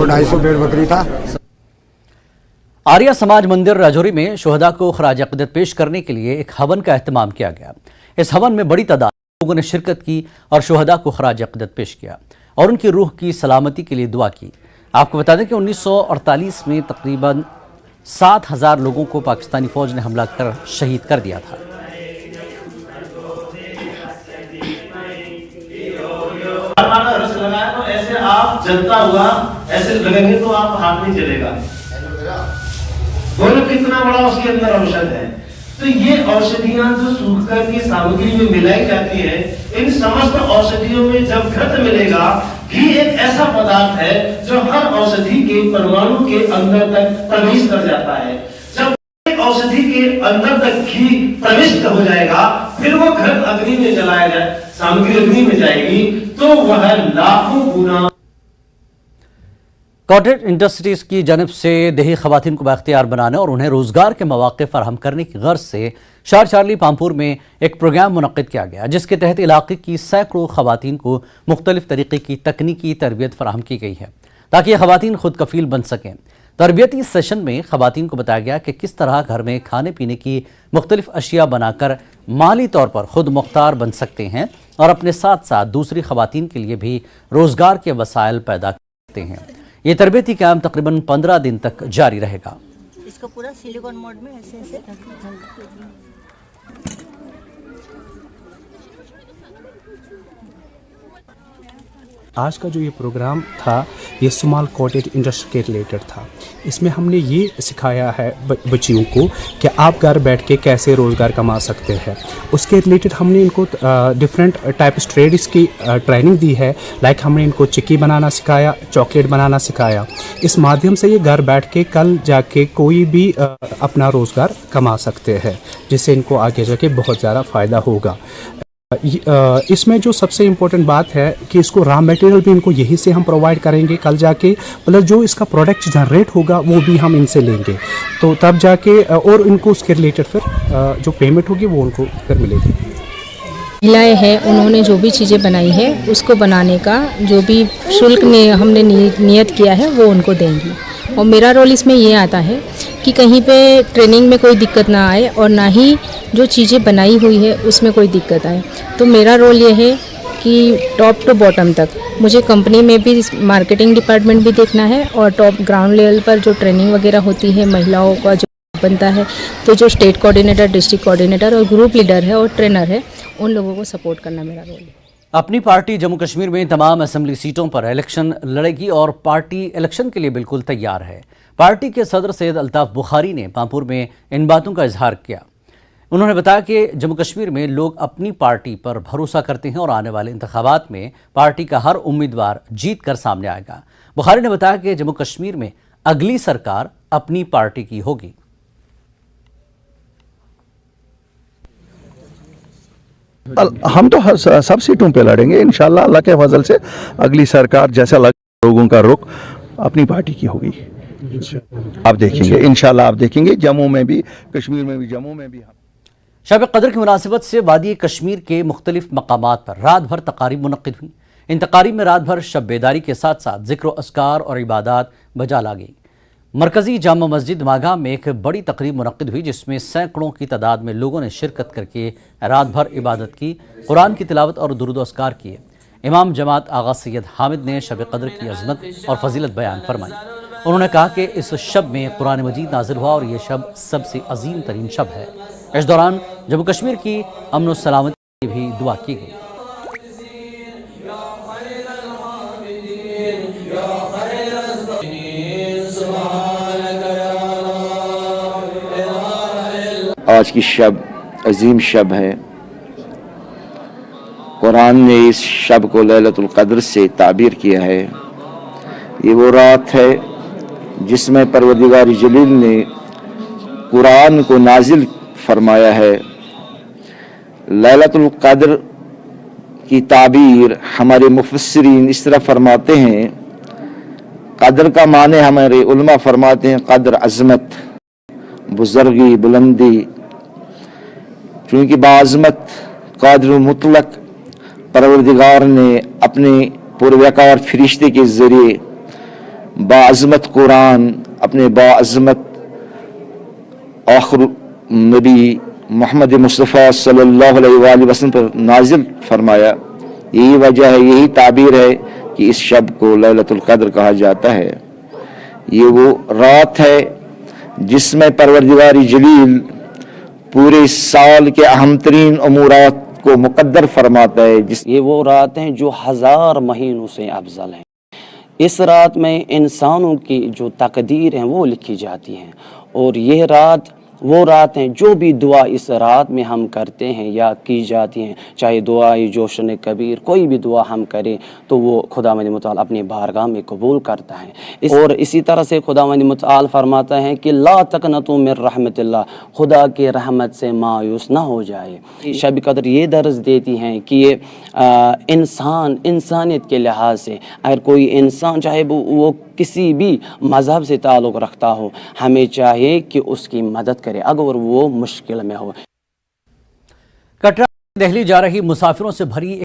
250 भेड़ बकरी था। आर्या समाज मंदिर राजौरी में शुहदा को खराज अक़ीदत पेश करने के लिए एक हवन का एहतमाम किया गया। इस हवन में बड़ी तादाद लोगों ने शिरकत की और शुहदा को खराज अक़ीदत पेश किया और उनकी रूह की सलामती के लिए दुआ की। आपको बता दें कि 1948 में तकरीबन 7,000 लोगों को पाकिस्तानी फौज ने हमला कर शहीद कर दिया था। तो ऐसे आप जलता हुआ ऐसे लगेंगे तो आप हाथ नहीं चलेगा। बोलो कितना बड़ा उसके अंदर औषध है। तो ये औषधियां जो सूखकर की सामग्री में मिलाई जाती है, इन समस्त औषधियों में जब घृत मिलेगा, घी एक ऐसा पदार्थ है जो हर औषधि के परमाणु के अंदर तक प्रवेश कर जाता है। जब एक औषधि के अंदर तक घी प्रविष्ट हो जाएगा, फिर वो घृत अग्नि में जलाया जाए, सामग्री अग्नि में जाएगी तो वह लाखों गुना। कॉटेज इंडस्ट्रीज की जानब से देही खवातीन को बाख्तियार बनाने और उन्हें रोजगार के मौके फराहम करने की गर्ज से शार चार्ली पामपुर में एक प्रोग्राम मुनक्किद किया गया, जिसके तहत इलाके की सैकड़ों खवातीन को मुख्तलिफ तरीके की तकनीकी तरबियत फराहम की गई है ताकि ये खवातीन खुद कफील बन सकें। तरबियती सेशन में खवातीन को बताया गया कि किस तरह घर में खाने पीने की मुख्तलिफ अशिया बनाकर माली तौर पर खुद मुख्तार बन सकते हैं और अपने साथ साथ दूसरी खवातीन के लिए भी रोजगार के वसाइल पैदा करते हैं। ये तरबियती कैंप तकरीबन 15 दिन तक जारी रहेगा। इसको पूरा सिलिकॉन मोड में ऐसे आज का जो ये प्रोग्राम था ये स्मॉल कॉटेज इंडस्ट्री के रिलेटेड था। इसमें हमने ये सिखाया है बच्चियों को कि आप घर बैठ के कैसे रोज़गार कमा सकते हैं। उसके रिलेटेड हमने इनको डिफरेंट टाइप ट्रेड्स की ट्रेनिंग दी है। लाइक हमने इनको चिक्की बनाना सिखाया, चॉकलेट बनाना सिखाया। इस माध्यम से ये घर बैठ के कल जाके कोई भी अपना रोज़गार कमा सकते हैं, जिससे इनको आगे जाके बहुत ज़्यादा फ़ायदा होगा। इसमें जो सबसे इम्पोर्टेंट बात है कि इसको रॉ मटेरियल भी इनको यही से हम प्रोवाइड करेंगे कल जाके, प्लस जो इसका प्रोडक्ट जनरेट होगा वो भी हम इनसे लेंगे, तो तब जाके और इनको उसके रिलेटेड फिर जो पेमेंट होगी वो उनको फिर मिलेगी। महिलाएं हैं, उन्होंने जो भी चीज़ें बनाई है उसको बनाने का जो भी शुल्क हमने नियत किया है वो उनको देंगी। और मेरा रोल इसमें ये आता है कि कहीं पे ट्रेनिंग में कोई दिक्कत ना आए और ना ही जो चीज़ें बनाई हुई है उसमें कोई दिक्कत आए। तो मेरा रोल ये है कि टॉप टू बॉटम तक मुझे कंपनी में भी मार्केटिंग डिपार्टमेंट भी देखना है और टॉप ग्राउंड लेवल पर जो ट्रेनिंग वगैरह होती है महिलाओं का जो बनता है, तो जो स्टेट कोऑर्डिनेटर, डिस्ट्रिक्ट कोऑर्डिनेटर और ग्रुप लीडर है और ट्रेनर है, उन लोगों को सपोर्ट करना मेरा रोल है। अपनी पार्टी जम्मू कश्मीर में तमाम असेंबली सीटों पर इलेक्शन लड़ेगी और पार्टी इलेक्शन के लिए बिल्कुल तैयार है। पार्टी के सदर सैयद अल्ताफ बुखारी ने पामपुर में इन बातों का इजहार किया। उन्होंने बताया कि जम्मू कश्मीर में लोग अपनी पार्टी पर भरोसा करते हैं और आने वाले इंतखाबात में पार्टी का हर उम्मीदवार जीत कर सामने आएगा। बुखारी ने बताया कि जम्मू कश्मीर में अगली सरकार अपनी पार्टी की होगी। हम तो सब सीटों पे लड़ेंगे इंशाल्लाह। अल्लाह के फजल से अगली सरकार जैसा लोगों का रुख अपनी पार्टी की होगी। आप देखेंगे इंशाल्लाह, आप देखेंगे जम्मू में भी, कश्मीर में भी, जम्मू में भी। शब कदर की मुनासिबत से वादी कश्मीर के मुख्तलिफ मकामात पर रात भर तकारीब मुनक्किद हुई। इन तकारीब में रात भर शब बेदारी के साथ साथ ज़िक्र अस्कार और इबादत बजा ला गई। मरकज़ी जामा मस्जिद मागाम में एक बड़ी तकरीब मुनक्किद हुई, जिसमें सैकड़ों की तादाद में लोगों ने शिरकत करके रात भर इबादत की, कुरान की तिलावत और दुरूद अस्कार किए। इमाम जमात आगा सैयद हामिद ने शब कदर की अजमत और फजीलत बयान फरमाई। उन्होंने कहा कि इस शब में कुरान मजीद नाजिल हुआ और ये शब सबसे अजीम तरीन शब है। इस दौरान जम्मू कश्मीर की अमन और सलामती की भी दुआ की गई। आज की शब अजीम शब है। कुरान ने इस शब को लैलतुल क़द्र से ताबीर किया है। ये वो रात है जिसमें परवरदिगार जलील ने कुरान को नाजिल फरमाया है। लैलतुल क़द्र की ताबीर हमारे मुफस्सिरीन इस तरह फरमाते हैं, क़द्र का माने हमारे उलमा फरमाते हैं क़द्र अज़मत, बुज़ुर्गी, बुलंदी। चूँकि बाज़मत क़ादिर मुतलक परवरदिगार ने अपने पुरवकार फरिश्ते के ज़रिए बाअज़मत कुरान अपने बाअज़मत आखिर नबी मोहम्मद मुस्तफ़ा सल्लल्लाहु अलैहि वसल्लम पर नाजिल फरमाया। यही वजह है, यही ताबीर है कि इस शब को लैलतुल क़द्र कहा जाता है। ये वो रात है जिसमें परवरदिगार जलील पूरे साल के अहम तरीन अमूरात को मुक़द्दर फरमाता है। ये वो रात हैं जो 1000 महीनों से अफजल हैं। इस रात में इंसानों की जो तकदीर हैं वो लिखी जाती हैं, और यह रात वो रात हैं जो भी दुआ इस रात में हम करते हैं या की जाती हैं, चाहे दुआए जोशन कबीर, कोई भी दुआ हम करें तो वो खुदावंद मुताल अपनी बारगाह में कबूल करता है। और इसी तरह से खुदावंद मुताल फरमाता है कि ला तकनतु मिन रहमतिल्लाह, खुदा के रहमत से मायूस ना हो जाए। शब कदर ये दर्ज देती हैं कि ये इंसानियत के लिहाज से अगर कोई इंसान चाहे वो किसी भी मज़हब से ताल्लुक़ रखता हो, हमें चाहिए कि उसकी मदद करे अगर वो मुश्किल में हो। कटरा दिल्ली जा रही मुसाफिरों से भरी